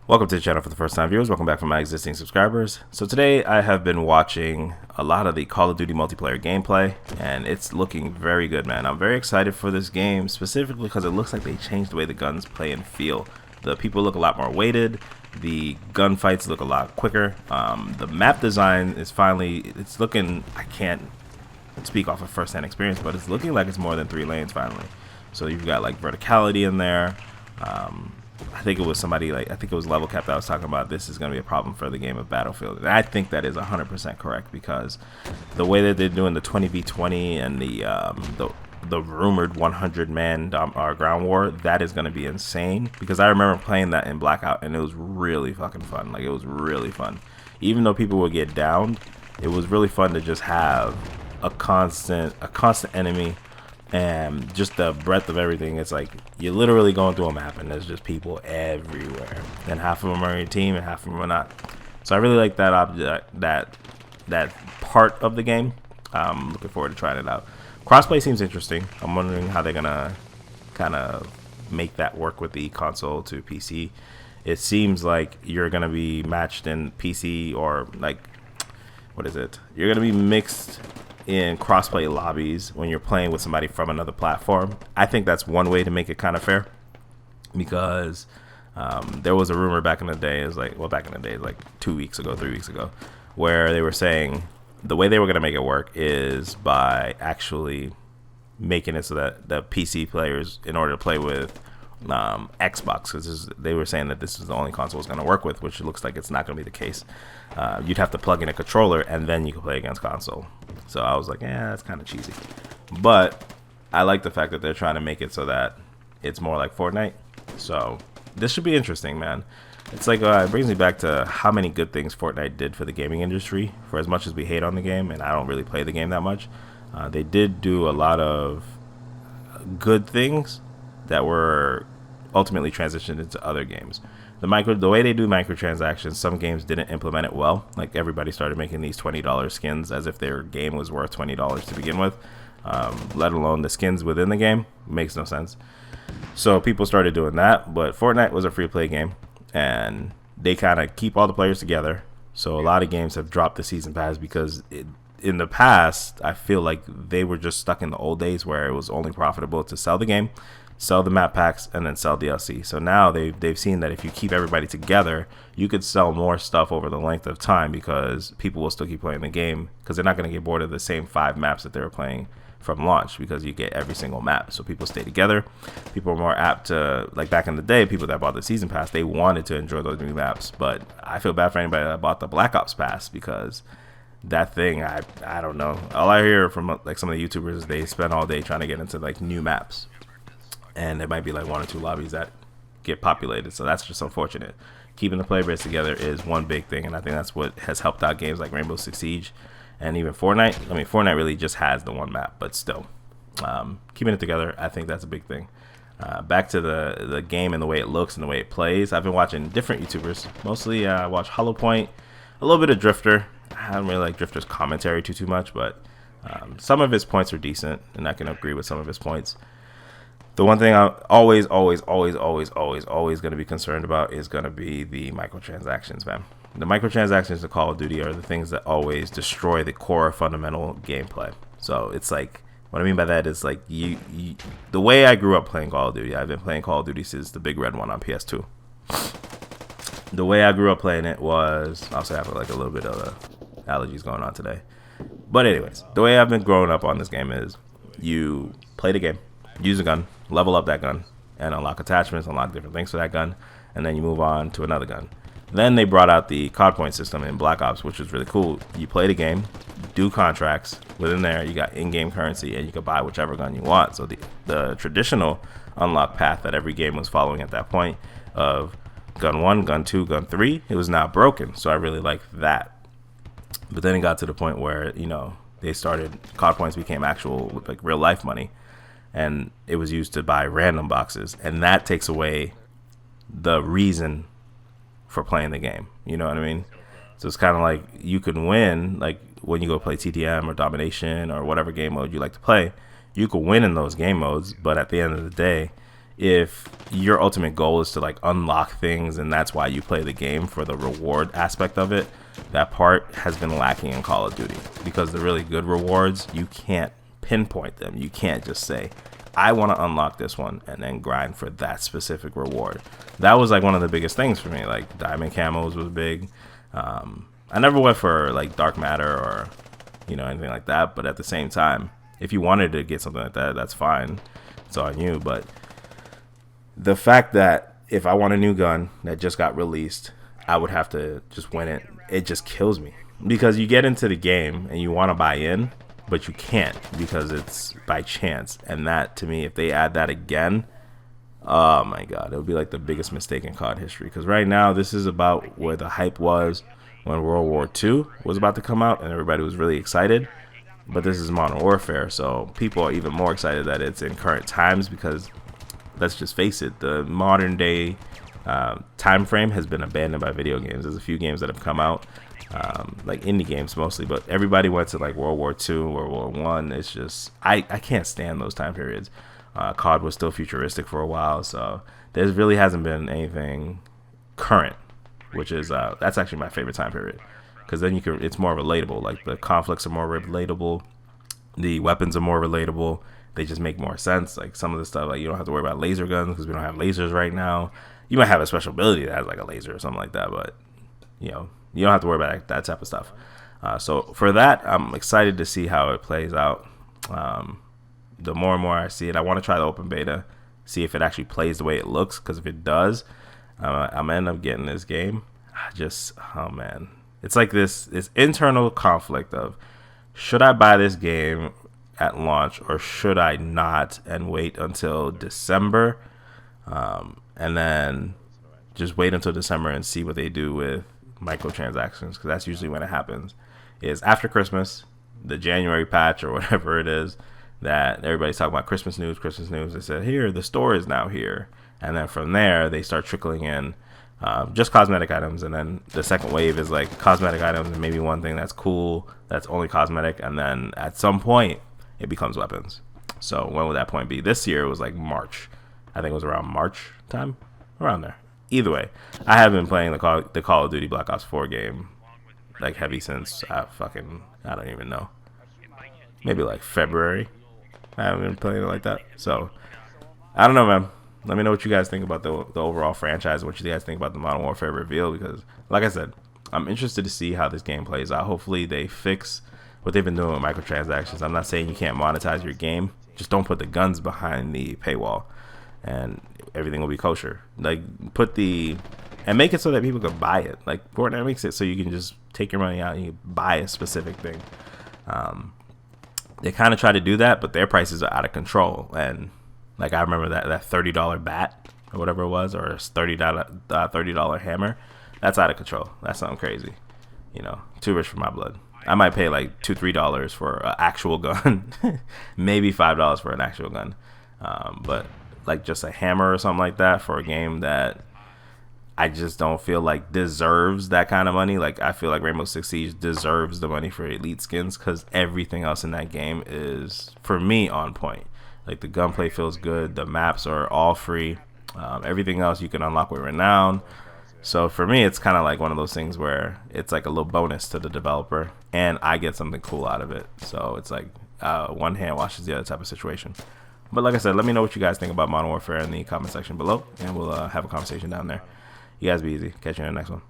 Welcome to the channel for the first time viewers. Welcome back from my existing subscribers. So today I have been watching a lot of the Call of Duty multiplayer gameplay, and it's looking very good, man. I'm very excited for this game, specifically because it looks like they changed the way the guns play and feel. The people look a lot more weighted. The gunfights look a lot quicker. The map design is it's looking, I can't speak off of first-hand experience, but it's looking like it's more than 3 lanes finally. So you've got like verticality in there. I think it was Level Cap that was talking about this is going to be a problem for the game of Battlefield. And I think that is 100% correct, because the way that they're doing the 20v20 and the rumored 100-man ground war, that is going to be insane. Because I remember playing that in Blackout, and it was really fucking fun. Like, it was really fun. Even though people would get downed, it was really fun to just have a constant enemy. And just the breadth of everything. It's like you're literally going through a map and there's just people everywhere, and half of them are in your team and half of them are not. So I really like that part of the game. I'm looking forward to trying it out. Crossplay seems interesting. I'm wondering how they're gonna kind of make that work with the console to PC. It seems like you're gonna be matched in PC, or like, what is it? You're gonna be mixed in crossplay lobbies when you're playing with somebody from another platform. I think that's one way to make it kind of fair, because there was a rumor back in the day, like 2 weeks ago, 3 weeks ago, where they were saying the way they were going to make it work is by actually making it so that the PC players, in order to play with Xbox, because they were saying that this is the only console it's going to work with, which it looks like it's not going to be the case. You'd have to plug in a controller and then you can play against console. So I was like, yeah, that's kind of cheesy. But I like the fact that they're trying to make it so that it's more like Fortnite. So this should be interesting, man. It's like, it brings me back to how many good things Fortnite did for the gaming industry. For as much as we hate on the game, and I don't really play the game that much, they did do a lot of good things that were ultimately transitioned into other games. The way they do microtransactions, some games didn't implement it well. Like, everybody started making these $20 skins as if their game was worth $20 to begin with, let alone the skins within the game. Makes no sense. So people started doing that, but Fortnite was a free-play game, and they kind of keep all the players together. So a lot of games have dropped the season pass because in the past, I feel like they were just stuck in the old days where it was only profitable to sell the game, sell the map packs, and then sell DLC. So now they've seen that if you keep everybody together, you could sell more stuff over the length of time, because people will still keep playing the game, because they're not going to get bored of the same 5 maps that they were playing from launch, because you get every single map. So people stay together. People are more apt to, like back in the day, people that bought the season pass, they wanted to enjoy those new maps. But I feel bad for anybody that bought the Black Ops pass, because that thing, I don't know. All I hear from like some of the YouTubers is they spend all day trying to get into like new maps, and there might be like 1 or 2 lobbies that get populated. So that's just unfortunate. Keeping the player base together is one big thing, and I think that's what has helped out games like Rainbow Six Siege and even Fortnite. I mean, Fortnite really just has the one map, but still, keeping it together, I think that's a big thing. Back to the game and the way it looks and the way it plays, I've been watching different YouTubers. Mostly I watch Hollow Point, a little bit of Drifter. I don't really like Drifter's commentary too much, but some of his points are decent, and I can agree with some of his points. The one thing I'm always going to be concerned about is going to be the microtransactions, man. The microtransactions of Call of Duty are the things that always destroy the core fundamental gameplay. So it's like, what I mean by that is like, the way I grew up playing Call of Duty, I've been playing Call of Duty since the big red one on PS2. The way I grew up playing it was, also have like a little bit of allergies going on today. But anyways, the way I've been growing up on this game is you play the game, use a gun, level up that gun, and unlock attachments, unlock different things for that gun, and then you move on to another gun. Then they brought out the COD point system in Black Ops, which was really cool. You play the game, do contracts. Within there, you got in-game currency, and you can buy whichever gun you want. So the traditional unlock path that every game was following at that point of gun 1, gun 2, gun 3, it was now broken. So I really liked that. But then it got to the point where, you know, they started, COD points became actual, like, real life money, and it was used to buy random boxes, and that takes away the reason for playing the game. You know what I mean? So it's kind of like you can win, like when you go play TTM or Domination or whatever game mode you like to play, you can win in those game modes, but at the end of the day, if your ultimate goal is to like unlock things and that's why you play the game for the reward aspect of it, that part has been lacking in Call of Duty, because the really good rewards, you can't pinpoint them. You can't just say, I want to unlock this one and then grind for that specific reward. That was like one of the biggest things for me. Like diamond camos was big. I never went for like dark matter or anything like that, but at the same time, if you wanted to get something like that, that's fine, it's on you. But the fact that if I want a new gun that just got released, I would have to just win it, it just kills me, because you get into the game and you want to buy in, but you can't because it's by chance. And that, to me, if they add that again, oh my god, it would be like the biggest mistake in COD history. Because right now, this is about where the hype was when World War II was about to come out and everybody was really excited. But this is Modern Warfare, so people are even more excited that it's in current times, because let's just face it, the modern day time frame has been abandoned by video games. There's a few games that have come out, like indie games mostly, but everybody went to like World War II, World War One. It's just I can't stand those time periods. COD was still futuristic for a while, so there really hasn't been anything current, which is that's actually my favorite time period, because then it's more relatable. Like the conflicts are more relatable, the weapons are more relatable. They just make more sense. Like some of the stuff, like you don't have to worry about laser guns because we don't have lasers right now. You might have a special ability that has like a laser or something like that, but you don't have to worry about that type of stuff. So for that, I'm excited to see how it plays out. The more and more I see it, I want to try the open beta, see if it actually plays the way it looks. Because if it does, I'm gonna end up getting this game. Oh man, it's like this internal conflict of, should I buy this game at launch or should I not and wait until December, and then just wait until December and see what they do with microtransactions, because that's usually when it happens, is after Christmas, the January patch or whatever it is that everybody's talking about. Christmas news, they said, here, the store is now here, and then from there they start trickling in just cosmetic items, and then the second wave is like cosmetic items and maybe one thing that's cool that's only cosmetic, and then at some point it becomes weapons. So when would that point be? This year it was like March. I think it was around March time, around there. Either way, I have been playing the Call of Duty Black Ops 4 game like heavy since I don't even know, maybe like February. I haven't been playing it like that. So I don't know, man. Let me know what you guys think about the overall franchise, what you guys think about the Modern Warfare reveal, because like I said, I'm interested to see how this game plays out. Hopefully they fix what they've been doing with microtransactions. I'm not saying you can't monetize your game, just don't put the guns behind the paywall and everything will be kosher. Like and make it so that people can buy it. Like Fortnite makes it so you can just take your money out and you can buy a specific thing. They kind of try to do that, but their prices are out of control. And like I remember that $30 bat or whatever it was, or a $30 hammer, that's out of control. That's something crazy. Too rich for my blood. I might pay like $2-3 for an actual gun, maybe $5 for an actual gun, but like just a hammer or something like that for a game that I just don't feel like deserves that kind of money. Like I feel like Rainbow Six Siege deserves the money for elite skins, because everything else in that game is, for me, on point. Like the gunplay feels good, the maps are all free, everything else you can unlock with renown. So for me, it's kind of like one of those things where it's like a little bonus to the developer and I get something cool out of it. So it's like one hand washes the other type of situation. But like I said, let me know what you guys think about Modern Warfare in the comment section below, and we'll have a conversation down there. You guys be easy. Catch you in the next one.